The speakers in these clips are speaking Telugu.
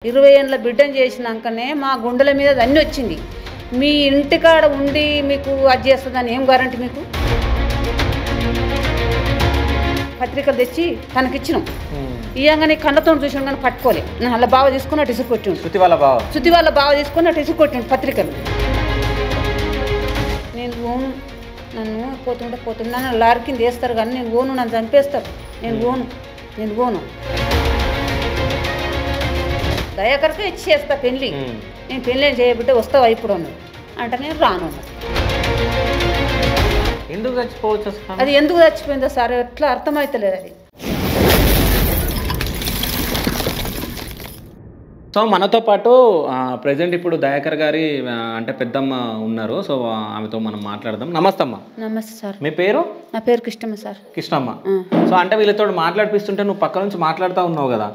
20 ఏళ్ళ బిడ్డను చేసినాకనే మా గుండెల మీద దన్ని వచ్చింది. మీ ఇంటికాడ ఉండి మీకు అది చేస్తుందని ఏం గ్యారంటీ మీకు? పత్రికలు తెచ్చి తనకిచ్చినాం. ఇయ్యంగానే కళ్ళతో చూసాను కానీ పట్టుకోలే. నేను అలా బావ తీసుకుని అటు ఇసురు కొట్టిండు. శృతి వాళ్ళ బావ తీసుకుని అటు ఇసురు కొట్టిండు పత్రికలు. నేను ఓను, నన్ను పోతుంటే నన్ను లారీ కింద వేస్తారు కానీ నేను ఓను, నన్ను చంపేస్తారు. నేను ఓను దయాకరకే ఇచ్చి చేస్తా పెళ్ళి. నేను పెళ్ళి చేయబిడ్డ వస్తావా ఇప్పుడు అన్నాడు. అంటే నేను రాను. ఎందుకు చచ్చిపోవచ్చు? అది ఎందుకు చచ్చిపోయిందో సార్ ఎట్లా అర్థమవుతలేదు అది. సో మనతో పాటు ప్రజెంట్ ఇప్పుడు దయాకర్ గారి అంటే పెద్దమ్మ ఉన్నారు. సో ఆమెతో మనం మాట్లాడదాం. నమస్తే అమ్మ. నమస్తే సార్. మీ పేరు? నా పేరు కృష్ణమ్మ సార్. కృష్ణమ్మ. సో అంటే వీళ్ళతో మాట్లాడిపిస్తుంటే నువ్వు పక్క నుంచి మాట్లాడుతూ ఉన్నావు కదా,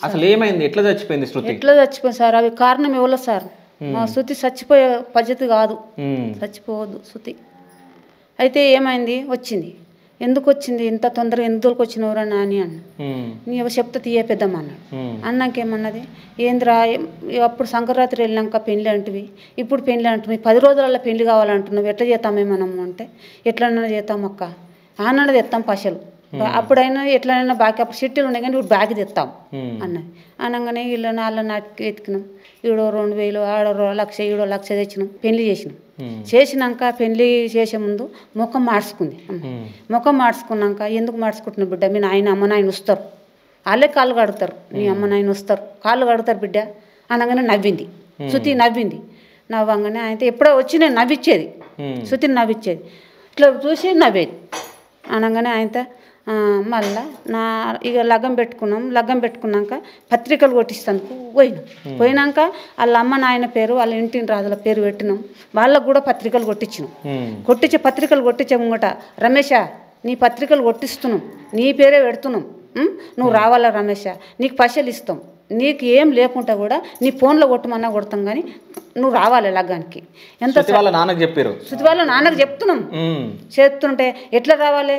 అసలు ఏమైంది? ఎట్లా చచ్చిపోయింది శృతి? ఎట్లా చచ్చిపోయింది సార్? అవి కారణం ఇవ్వలేదు సార్. మా శృతి చచ్చిపోయే పద్ధతి కాదు, చచ్చిపోవద్దు శృతి. అయితే ఏమైంది, వచ్చింది. ఎందుకు వచ్చింది ఇంత తొందరగా, ఎందుకు వచ్చినవరా నాని అన్న. నీవు చెప్తే తీయ పెద్దమ్మ అన్నాడు. అన్నాకేమన్నది, ఏంద్రా అప్పుడు సంక్రాంతి వెళ్ళినాక పెళ్ళి అంటివి, ఇప్పుడు పెళ్ళి అంటున్నావు, 10 రోజులలో పెళ్ళి కావాలంటున్నావు, ఎట్లా చేస్తామే మనము అంటే, ఎట్లన్నా చేస్తాం అక్క, ఆనన్నా తెస్తాం పశలు, అప్పుడైనా ఎట్లయినా బాకీ, అప్పుడు చిట్టీలు ఉన్నాయి కానీ ఇప్పుడు బాకీ తెస్తాం అన్నది. అనగానే వీళ్ళ నాళ్ళ నాటికి ఎత్తుకున్నాం. ఈడో 2000, ఆడో 1,00,000, ఈడో 1,00,000 తెచ్చినాం. పెళ్లి చేసినాక పెళ్లి చేసే ముందు ముఖం మార్చుకుంది. ముఖం మార్చుకున్నాక, ఎందుకు మార్చుకుంటున్నావు బిడ్డ, మీ నాయన అమ్మ నాయన వస్తారు, వాళ్ళే కాళ్ళు కడుగుతారు, నీ అమ్మ నాయన వస్తారు, కాళ్ళు కడుగుతారు బిడ్డ అనగానే నవ్వింది. శృతి నవ్వింది. నవ్వంగానే అయితే ఎప్పుడో వచ్చి నేను నవ్విచ్చేది, శృతిని నవ్విచ్చేది, ఇట్లా చూసి నవ్వేది. అనగానే ఆయన మళ్ళా ఇక లగ్గం పెట్టుకున్నాక పత్రికలు కొట్టిస్తానికి పోయినాక వాళ్ళ అమ్మ నాయన పేరు, వాళ్ళ ఇంటిని రాజుల పేరు పెట్టినాం. వాళ్ళకు కూడా పత్రికలు కొట్టించినాం. పత్రికలు కొట్టించే ముంగట, రమేష నీ పత్రికలు కొట్టిస్తున్నాం, నీ పేరే పెడుతున్నాం, నువ్వు రావాలా రమేష, నీకు పైసలు ఇస్తాం, నీకు ఏం లేకుండా కూడా నీ ఫోన్లో కొట్టమన్నా కొడతాం కానీ నువ్వు రావాలి లగ్గానికి. ఎంత శృతి వాళ్ళ నాన్నకు చెప్తున్నాం. చెప్తుంటే ఎట్లా రావాలి,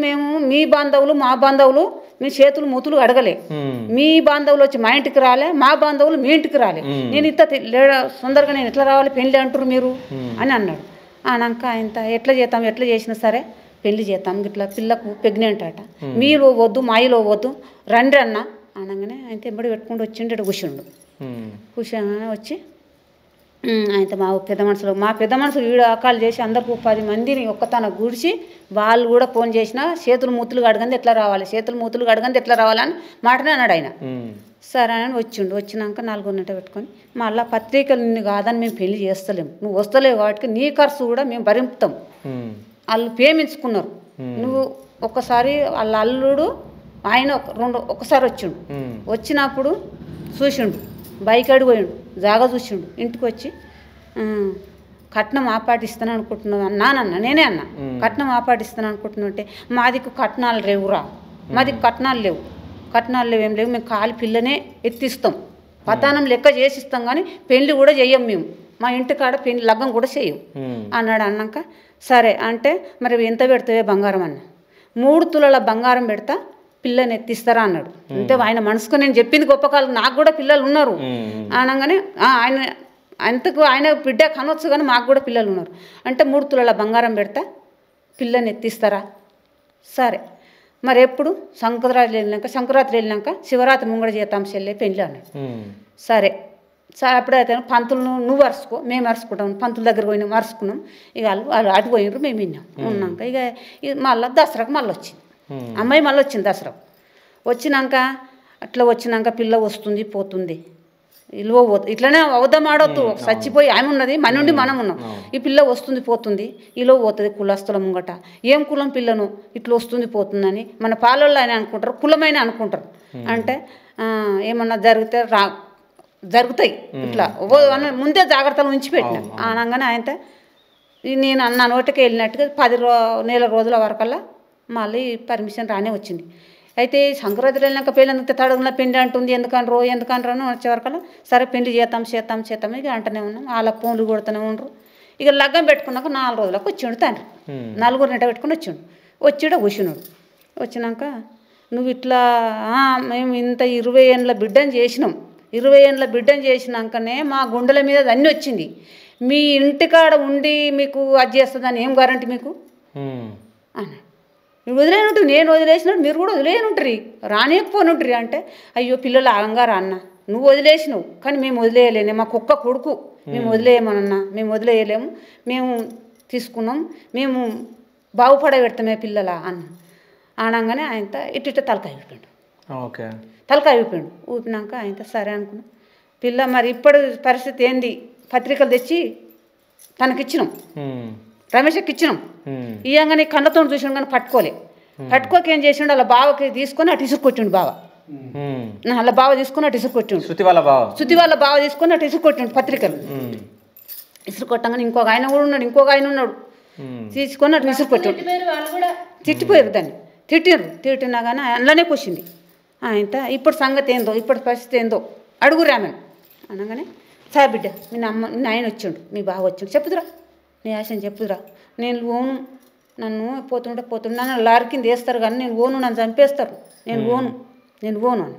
మేము మీ బాంధవులు మా బాంధవులు, మీ చేతులు మూతులు అడగలే, మీ బాంధవులు వచ్చి మా ఇంటికి రాలే, మా బాంధవులు మీ ఇంటికి రాలే, నేను ఇంత తొందరగా నేను ఎట్లా రావాలి, పెళ్ళి అంటారు మీరు అని అన్నాడు. అన్నాక ఆయన ఎట్లా చేసినా సరే పెళ్లి చేస్తాం, ఇట్లా పిల్లకు ప్రెగ్నెంట్ అట, మీలో వద్దు మాయిలో వద్దు రండి అన్న అనగానే ఆయన ఎంబడి పెట్టుకుంటూ వచ్చిండు. కూర్చోగానే వచ్చి ఆయన మా పెద్ద మనుషులు వీడియో కాల్ చేసి అందరికి 10 మందిని ఒక్కతన గుడిచి, వాళ్ళు కూడా ఫోన్ చేసినా చేతులు మూతులు కడగంది ఎట్లా రావాలి అని మాటనే అన్నాడు ఆయన. సరే అని వచ్చినాక 4 పెట్టుకొని, మళ్ళీ పత్రికలు నిన్ను కాదని మేము పెళ్లి చేస్తలేము, నువ్వు వస్తలేవు కాబట్టి నీ ఖర్చు కూడా మేము భరింపుతాం. వాళ్ళు ప్రేమించుకున్నారు. నువ్వు ఒక్కసారి వాళ్ళ అల్లుడు ఆయన ఒక్కసారి వచ్చినప్పుడు చూసిండు, బైక్ అడిగిపోయిండు, జాగా చూసిండు, ఇంటికి వచ్చి కట్నం ఆపాటిస్తాను అనుకుంటున్నావు అన్నానన్న. నేనే అన్నా, కట్నం ఆపాటిస్తాను అనుకుంటున్నావు అంటే, మాదికు కట్నాలు లేవురా, మాదికు కట్నాలు లేవు, ఏం లేవు, మేము కాలి పిల్లనే ఎత్తిస్తాం, పతానం లెక్క చేసిస్తాం కానీ పెళ్లి కూడా చెయ్యం, మేము మా ఇంటికాడ పెళ్లి లగ్గం కూడా చెయ్యం అన్నాడు. అన్నాక సరే అంటే, మరి ఎంత పెడతావే బంగారం అన్న. 3 తులాల బంగారం పెడతా, పిల్లని ఎత్తిస్తారా అన్నాడు. అంటే ఆయన మనసుకు నేను చెప్పింది గొప్ప కాలం, నాకు కూడా పిల్లలు ఉన్నారు అనగానే, ఆయన బిడ్డ కనవచ్చు కానీ మాకు కూడా పిల్లలు ఉన్నారు అంటే, 3 తులాల బంగారం పెడతా, పిల్లని ఎత్తిస్తారా? సరే మరి ఎప్పుడు? సంక్రాంతి వెళ్ళినాక శివరాత్రి ముంగడ చేస్తాం చెల్లె పెళ్ళి అన్నాడు. సరే అప్పుడైతే పంతులు నువ్వు అరుచుకో, మేము అరుచుకుంటాం, పంతుల దగ్గర పోయినాం, అరుచుకున్నాం. ఇక వాళ్ళు అటు పోయినారు, మేము ఉన్నాక ఇక మళ్ళీ దసరాకు మళ్ళీ వచ్చింది అమ్మాయి, మళ్ళీ వచ్చింది దసరాకు. వచ్చినాక పిల్ల వస్తుంది పోతుంది, ఇల్వ పోతుంది, ఇట్లనే అవుదాం ఆడొద్దు, చచ్చిపోయి ఆమె ఉన్నది, మన నుండి మనం ఉన్నాం, ఈ పిల్ల వస్తుంది పోతుంది, ఇలా పోతుంది కులస్తుల ముంగట, ఏం కులం పిల్లను ఇట్లా వస్తుంది పోతుందని మన పాలల్లో అని అనుకుంటారు, కులమైన అనుకుంటారు. అంటే ఏమన్నా జరుగుతాయి ఇట్లా ముందే జాగ్రత్తలు ఉంచి పెట్టిన అనగానే ఆయన నేను అన్న నోటికి వెళ్ళినట్టుగా 10 నెల రోజుల వరకల్లా మళ్ళీ పర్మిషన్ రానే వచ్చింది. అయితే సంక్రాంతి వెళ్ళినాక పెళ్ళి తడుగున పెళ్లి అంటుంది, ఎందుకనరు అని వచ్చేవరకల్లా సరే పెళ్లి చేస్తాం ఇక అంటూనే ఉన్నాం. వాళ్ళ ఫోన్లు కొడుతూనే ఉండరు. ఇక లగ్గం పెట్టుకున్నాక 4 రోజులకు వచ్చిండు తండ్రి, 4 పెట్టుకుని వచ్చిండు కూర్చున్నాడు. వచ్చినాక నువ్వు ఇట్లా మేము ఇంత 20 ఏళ్ళ బిడ్డని చేసినాం, 20 ఏళ్ళ బిడ్డను చేసినాకనే మా గుండెల మీద అన్నీ వచ్చింది. మీ ఇంటికాడ ఉండి మీకు అది చేస్తుందని ఏం గ్యారంటీ మీకు అన్నాడు. మీరు వదిలేనుంటారు, నేను వదిలేసినట్టు మీరు కూడా వదిలేనుంటారు, రానియకపోనుంటారు అంటే, అయ్యో పిల్లలు ఆగంగారా అన్న, నువ్వు వదిలేసినావు కానీ మేము వదిలేయలేము, మా కుక్క కొడుకు మేము వదిలేయమనన్నా, మేము వదిలేయలేము, మేము తీసుకున్నాం, మేము బాగుపడబెడతామే పిల్లల అన్న అనగానే ఆయన ఇట్ట తలకాయ ఊపిపోయాడు. ఓకే, తలకాయ ఊపిపోయాడు. ఊపినాక ఆయన సరే అనుకున్నాం. పిల్ల మరి ఇప్పుడు పరిస్థితి ఏంది, పత్రికలు తెచ్చి తనకిచ్చినాం, రమేష్కి ఇచ్చినాం. ఇయ్యంగానే కళ్ళతో చూసాడు కానీ పట్టుకోక ఏం చేసిండు, అలా బావకి తీసుకొని అటు ఇసుకొచ్చిండు. బావ అలా బావ తీసుకొని అటు ఇసుకొచ్చిండు. శృతి వాళ్ళ బావ తీసుకొని అటు ఇసుకొచ్చిండు పత్రికలు. ఇసురు కొట్టంగానే ఇంకొక ఆయన కూడా ఉన్నాడు, తీసుకొని అటు ఇసుకొచ్చాడు. తిట్టిపోయారు, దాన్ని తిట్టినా కానీ అందులోనే కూర్చుంది. ఆయన ఇప్పుడు సంగతి ఏందో, ఇప్పుడు పరిస్థితి ఏందో అడుగురు ఆమెను అనగానే, సార్ బిడ్డ మీ ఆయన వచ్చిండు, మీ బావ వచ్చిండు, చెప్పుదురా నీ ఆశని చెప్పుదురా, నేను ఓను, నన్ను పోతుంటే నన్ను లారీ కింద వేస్తారు కానీ నేను ఓను, నన్ను చంపేస్తారు, నేను ఓను అని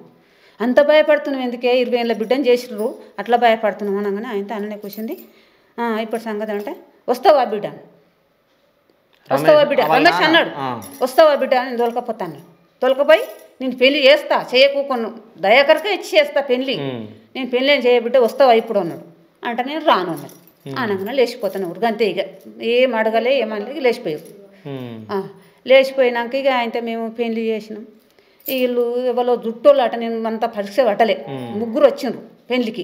అంత భయపడుతున్నావు ఎందుకే, 20 ఏళ్ళ బిడ్డను చేసిర్రు అట్లా భయపడుతున్నావు అనగానే ఆయన అన్ననే కూర్చుంది. ఇప్పుడు సంగతి అంటే, వస్తావా బిడ్డ రమేష్ అన్నాడు, వస్తావా బిడ్డ నేను తొలకపోతాను, తొలకపోయి నేను పెళ్లి చేస్తా, చేయకూకొను దయాకరకే ఇచ్చి చేస్తా పెళ్ళి, నేను పెళ్ళి ఏం చేయబిడ్డ వస్తావా ఇప్పుడు అన్నాడు. అంటే నేను రాను అన్నాడు. అనగానే లేచిపోతాను అంతే, ఇక ఏం అడగలే ఏమనలే, లేచిపోయారు. లేచిపోయినాక ఇక ఆయనతో మేము పెళ్లి చేసినాం. వీళ్ళు ఎవరో జుట్టోళ్ళు అట, నేను అంతా పరీక్ష పట్టలే, 3 వచ్చిండ్రు పెళ్ళికి.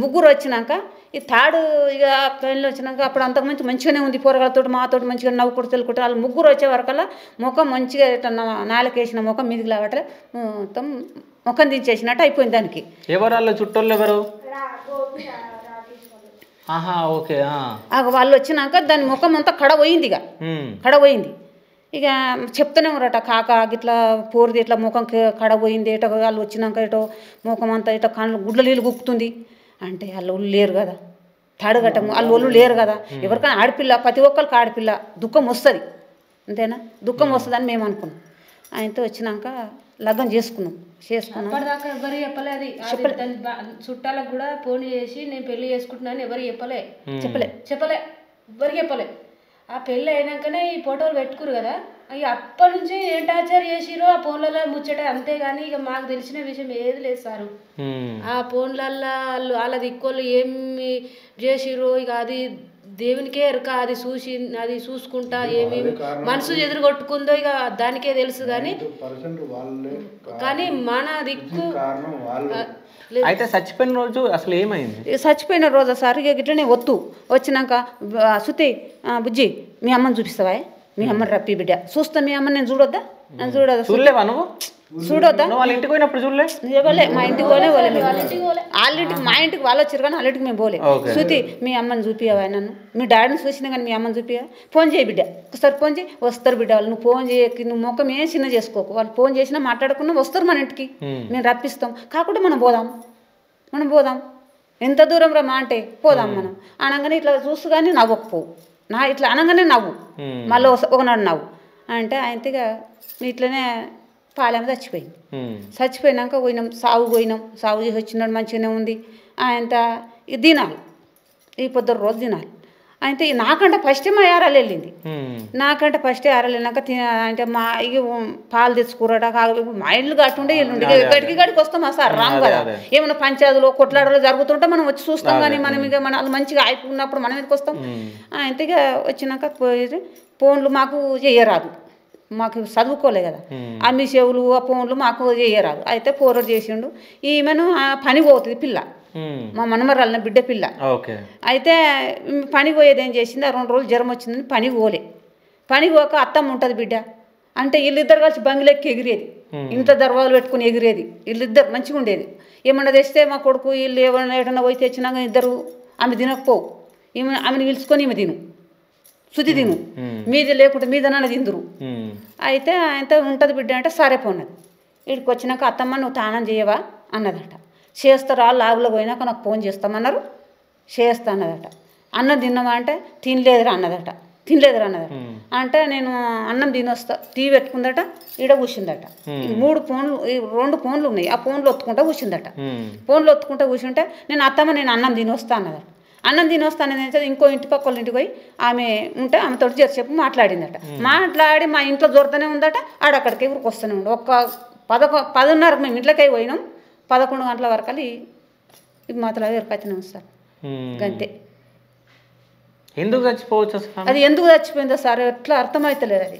3 వచ్చినాక ఈ తాడు ఇక పెళ్ళి వచ్చినాక అప్పుడు అంతకు మంచిగానే ఉంది, పోరగాలతో మాతోటి మంచిగా నవ్వుకుంటూ తెలుకుంటారు. వాళ్ళు 3 వచ్చే వరకల్లా ముఖం మంచిగా నాలుకేసిన ముఖం మీదికి లాగట్లే, మొత్తం ముఖం దించేసినట్టు అయిపోయింది దానికి. ఎవరు చుట్టోళ్ళు ఎవరు? వాళ్ళు వచ్చినాక దాని ముఖం అంతా కడపోయింది, కడపోయింది. ఇక చెప్తూనే ఉన్నారట, కాక ఇట్లా పోరిది ఇట్లా ముఖం కడపోయింది, ఏటో వాళ్ళు వచ్చినాక ఏటో ముఖం అంతా ఇటో కళ్ళు గుడ్ల నీళ్ళు గుక్కుతుంది అంటే, వాళ్ళ ఒళ్ళు లేరు కదా, తాడుగట్టము వాళ్ళ ఒళ్ళు లేరు కదా. ఎవరికైనా ఆడపిల్ల, ప్రతి ఒక్కరికి ఆడపిల్ల దుఃఖం వస్తుంది, అంతేనా, దుఃఖం వస్తుందని మేము అనుకున్నాం. ఆయనతో వచ్చినాక లగ్నం చేసుకున్నాం. అప్పటిదాకా ఎవరు చెప్పలేదు, చుట్టాలకు కూడా ఫోన్ చేసి నేను పెళ్లి చేసుకుంటున్నాను ఎవరు చెప్పలే ఎవరికి చెప్పలే. ఆ పెళ్ళి అయినాకనే ఈ ఫోటోలు పెట్టుకురు కదా, ఇక అప్పటి నుంచి ఏం టార్చర్ చేసిరో ఆ ఫోన్లలో ముచ్చట, అంతేగాని ఇక మాకు తెలిసిన విషయం ఏది లేదు సారు. ఆ ఫోన్లల్లో వాళ్ళ దిక్కోళ్ళు ఏమి చేసిరో ఇక అది దేవునికే ఎరక, అది చూసుకుంటా ఏమేమి మనసు ఎదురుగొట్టుకుందో ఇక దానికే తెలుసు. కానీ మన దిక్కు అయితే చచ్చిపోయిన రోజు అసలు ఏమైంది? చచ్చిపోయిన రోజు సార్ ఇక గిట్లనే వచ్చినాక శృతి బుజ్జి మీ అమ్మని చూపిస్తావా, మీ అమ్మని రప్పి బిడ్డ చూస్తా, మీ అమ్మని నేను చూడొద్దా, చూడలేవా నువ్వు? చూడొద్దా? వాళ్ళ ఇంటికి పోయినప్పుడు చూడలే? మా ఇంటికి పోలే, వాళ్ళింటికి మా ఇంటికి వాళ్ళు వచ్చారు కానీ వాళ్ళ ఇంటికి మేము పోలే. శృతి మీ అమ్మని చూపియవా, నన్ను మీ డాడీని చూసినా కానీ మీ అమ్మని చూపియా, ఫోన్ చేయి బిడ్డ, ఒకసారి ఫోన్ చేయి, వస్తారు బిడ్డ వాళ్ళు, నువ్వు ఫోన్ చేయకి నువ్వు ముఖం ఏం చిన్న చేసుకోకు, వాళ్ళు ఫోన్ చేసినా మాట్లాడుకున్నా వస్తారు మన ఇంటికి, మేము రప్పిస్తాం, కాకుండా మనం పోదాం ఎంత దూరం రా మా అంటే పోదాం మనం అనగానే ఇట్లా చూస్తూ కానీ నవ్వకపోవు, ఇట్లా అనగానే నవ్వు, మళ్ళీ ఒకనాడు నవ్వు అంటే ఆయనగా ఇట్లనే పాలెమ్మ చచ్చిపోయినాక సాగు చేసి వచ్చినాడు, మంచిగానే ఉంది. ఆయన దినాలు ఈ పొద్దురు రోజు దినాలు అయితే నాకంటే ఫస్ట్ మా యారాలు వెళ్ళింది, నాకంటే ఫస్ట్ యారాలు వెళ్ళినాక అంటే మా ఇక పాలు తెచ్చుకురాట, మా ఇల్లు కట్టుండే ఇల్లుండే గడికి వస్తాం సార్ రాము కదా, ఏమైనా పంచాయతీలో కొట్లాడలు జరుగుతుంటే మనం వచ్చి చూస్తాం కానీ మనం ఇక మన అది మంచిగా అయిపోయినప్పుడు మనం ఎందుకు వస్తాం. అంతగా వచ్చినాక ఫోన్లు మాకు చేయరాదు, మాకు చదువుకోలే కదా, అమ్మి చెవులు ఆ ఫోన్లు మాకు చేయరాదు. అయితే పోరడు చేసిండు, ఈమెను పని పోతుంది పిల్ల, మా మనమరాలిన బిడ్డ పిల్ల. అయితే పని పోయేది ఏం చేసింది, 2 రోజులు జ్వరం వచ్చిందని పని పోక అత్తమ్మ ఉంటుంది బిడ్డ అంటే వీళ్ళిద్దరు కలిసి బంగిలెక్కి ఎగిరేది, ఇంత దర్వాలు పెట్టుకుని ఎగిరేది, వీళ్ళిద్దరు మంచిగా ఉండేది. ఏమన్నా తెస్తే మా కొడుకు వీళ్ళు ఏమన్నా పోయి తెచ్చినాక ఇద్దరు ఆమె తినకపోవు, ఆమెను పిలుచుకొని ఈమె తిను, శుద్ధి తిను, మీది లేకుంటే మీదనన్న తిందురు. అయితే ఆయనతో ఉంటుంది బిడ్డ అంటే సరే పోన్నది. వీడికి వచ్చినాక అత్తమ్మ నువ్వు తానం చేయవా అన్నదట, చేస్తారా లాగులో పోయినాక నాకు ఫోన్ చేస్తామన్నారు, చేస్తా అన్నదట. అన్నం తిన్నావా అంటే తినలేదురా అన్నదట. అంటే నేను అన్నం తినొస్తా టీవీ పెట్టుకుందట ఈడ కూర్చుందట 2 ఫోన్లు ఉన్నాయి ఆ ఫోన్లు ఒత్తుకుంటా కూర్చుందట ఫోన్లు ఒత్తుకుంటా కూర్చుంటే నేను అత్తమ్మ నేను అన్నం తినొస్తా అన్నదట అన్నం తినొస్తానని ఇంకో ఇంటి పక్క వాళ్ళ ఇంటికి పోయి ఆమె ఉంటే ఆమెతో చెప్పి మాట్లాడిందట మాట్లాడి మా ఇంట్లో దొరుకుతూనే ఉందట ఆడక్కడికి ఊరికి వస్తూనే ఉండు 10:30కు మేము ఇంట్లోకి పోయినాం 11 గంటల వరకు ఇది మాత్రం ఎరకచ్చినాం సార్ అంతే ఎందుకు చచ్చిపోవచ్చు అసలు అది ఎందుకు చచ్చిపోయిందో సార్ ఎట్లా అర్థమవుతలేదు అది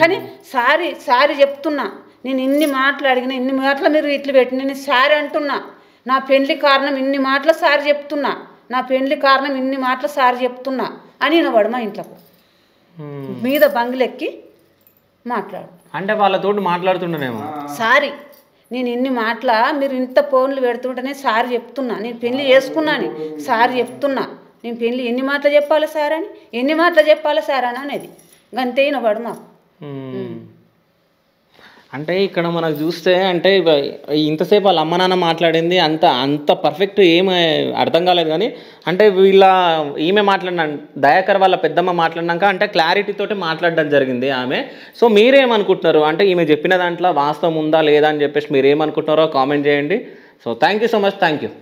కానీ సారీ చెప్తున్నా నేను ఇన్ని మాటలు అడిగిన ఇన్ని మాటలు మీరు ఇట్లు పెట్టి నేను సారీ అంటున్నా నా పెళ్లి కారణం ఇన్ని మాటలు సారీ చెప్తున్నా నా పెళ్లి కారణం ఇన్ని మాటలు సారీ చెప్తున్నా అని వాడు మా ఇంట్లోకి మీద బంగ్లెక్కి మాట్లాడు అంటే వాళ్ళతోటి మాట్లాడుతుండేమో సారీ నేను ఇన్ని మాటల మీరు ఇంత ఫోన్లు పెడుతుంటేనే సారీ చెప్తున్నా నేను పెళ్లి చేసుకున్నాను సారీ చెప్తున్నా నేను పెళ్లి ఎన్ని మాటలు చెప్పాలి సార్ అని ఎన్ని మాటలు చెప్పాలి సార్ అని అనేది అంతే వాడు మాకు అంటే ఇక్కడ మనకు చూస్తే అంటే ఇంతసేపు వాళ్ళ అమ్మ నాన్న మాట్లాడింది అంత పర్ఫెక్ట్ ఏమి అర్థం కాలేదు కానీ అంటే ఈమె దయాకర్ వాళ్ళ పెద్దమ్మ మాట్లాడినాక అంటే క్లారిటీ తోటి మాట్లాడడం జరిగింది ఆమె. సో మీరేమనుకుంటున్నారు అంటే ఈమె చెప్పిన దాంట్లో వాస్తవం ఉందా లేదా అని చెప్పేసి మీరు ఏమనుకుంటున్నారో కామెంట్ చేయండి. So thank you so much. Thank you.